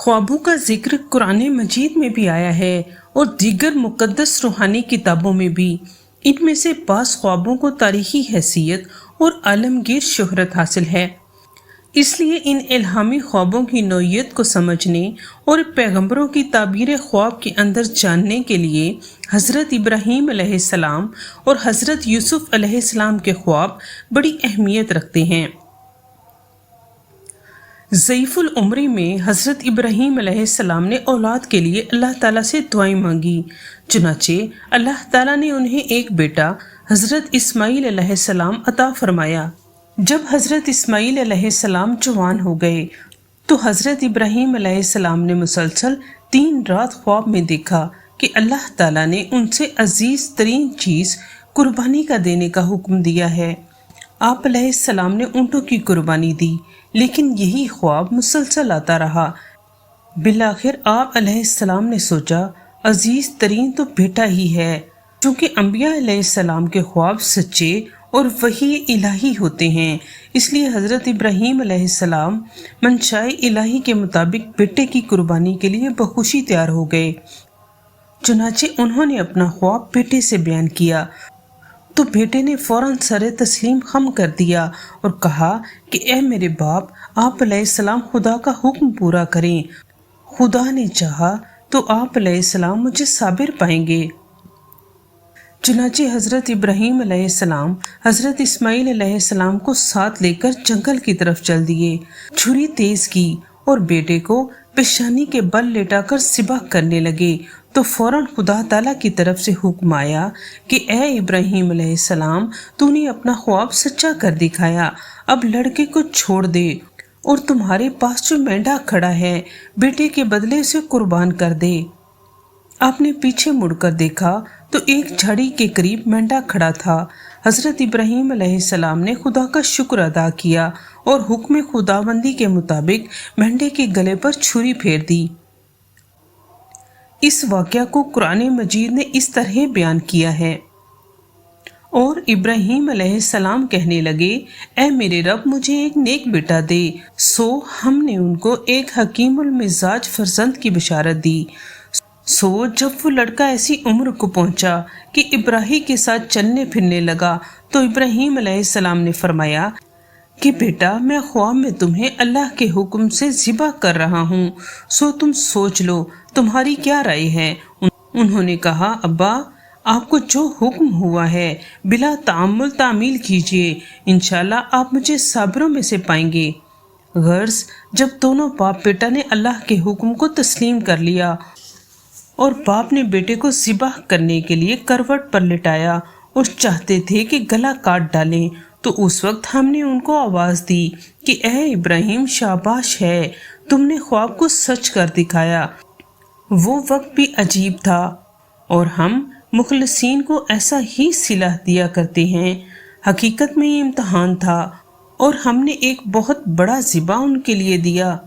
ख्वाबों का जिक्र कुरान मजीद में भी आया है और दीगर मुकद्दस रूहानी किताबों में भी। इनमें से बास ख्वाबों को तारीखी हैसियत और आलमगीर शोहरत हासिल है। इसलिए इन इल्हामी ख्वाबों की नौइयत को समझने और पैगंबरों की ताबीर ख्वाब के अंदर जानने के लिए हज़रत इब्राहीम अलैहिस्सलाम और हज़रत यूसुफ अलैहिस्सलाम के ख्वाब बड़ी अहमियत रखते हैं। ज़ईफ़ुल उम्री में हज़रत इब्राहीम अलैहिस्सलाम ने औलाद के लिए अल्लाह ताला से दुआएं मांगी। चुनाचे अल्लाह ताला ने उन्हें एक बेटा हज़रत इस्माईल अलैहिस्सलाम अता फरमाया। जब हज़रत इस्माईल अलैहिस्सलाम जवान हो गए तो हज़रत इब्राहीम अलैहिस्सलाम ने मुसलसल 3 रात ख्वाब में देखा कि अल्लाह ताला ने उनसे अजीज़ तरीन चीज़ कुर्बानी का देने का हुक्म दिया है। आप अलैहिस्सलाम ने ऊँटों की कुर्बानी दी, लेकिन यही ख्वाब मुसलसल आता रहा। बिलाखिर आप अलैहिस्सलाम ने सोचा अजीज तरीन तो बेटा ही है। चूँकि अंबिया अलैहिस्सलाम के ख्वाब सच्चे और वही इलाही होते हैं, इसलिए हज़रत इब्राहीम अलैहिस्सलाम मंशाए इलाही के मुताबिक बेटे की कुर्बानी के लिए बखुशी तैयार हो गए। चुनाचे उन्होंने अपना ख्वाब बेटे से बयान किया तो बेटे ने फौरन सरे तस्लीम खम कर दिया और कहा कि ए मेरे बाप, आप अलैहिस्सलाम खुदा का हुक्म पूरा करें। खुदा ने चाहा तो आप अलैहिस्सलाम मुझे साबिर पाएंगे। चुनाचे हज़रत इब्राहीम अलैहिस्सलाम हज़रत इस्माईल अलैहिस्सलाम को साथ लेकर जंगल की तरफ चल दिए। छुरी तेज की और बेटे को पेशानी के बल लेटाकर सिबा करने लगे तो फौरन खुदा ताला की तरफ से हुक्म आया कि ए इब्राहीम अलैहिस्सलाम, तूने अपना ख्वाब सच्चा कर दिखाया। अब लड़के को छोड़ दे और तुम्हारे पास जो मेंढा खड़ा है बेटे के बदले उसे कुर्बान कर दे। आपने पीछे मुड़कर देखा तो एक झाड़ी के करीब मेंढा खड़ा था। हज़रत इब्राहीम अलैहिस्सलाम ने खुदा का शुक्र अदा किया और हुक्म खुदाबंदी के मुताबिक मेंढे के गले पर छुरी फेर दी। इस वाक़या को कुरान मजीद ने इस तरह बयान किया है। और इब्राहीम अलैहिस्सलाम कहने लगे, ए मेरे रब, मुझे एक नेक बेटा दे। सो हमने उनको एक हकीमुल मिजाज फर्जंद की बशारत दी। सो जब वो लड़का ऐसी उम्र को पहुंचा कि इब्राहीम के साथ चलने फिरने लगा तो इब्राहीम अलैहिस्सलाम ने फरमाया कि बेटा, मैं ख्वाब में तुम्हें अल्लाह के हुक्म से ज़िबा कर रहा हूँ, सो तुम सोच लो तुम्हारी क्या राय है। उन्होंने कहा, अब्बा, आपको जो हुक्म हुआ है बिला तामुल तामील कीजिए, इंशाल्लाह आप मुझे साबिरों में से पाएंगे। गर्ज जब दोनों बाप बेटा ने अल्लाह के हुक्म को तस्लीम कर लिया और बाप ने बेटे को ज़िबाह करने के लिए करवट पर लिटाया और चाहते थे कि गला काट डालें, तो उस वक्त हमने उनको आवाज़ दी कि ए इब्राहीम, शाबाश है, तुमने ख्वाब को सच कर दिखाया। वो वक्त भी अजीब था और हम मुखलसीन को ऐसा ही सिला दिया करते हैं। हकीकत में ये इम्तहान था और हमने एक बहुत बड़ा ज़िबा उनके लिए दिया।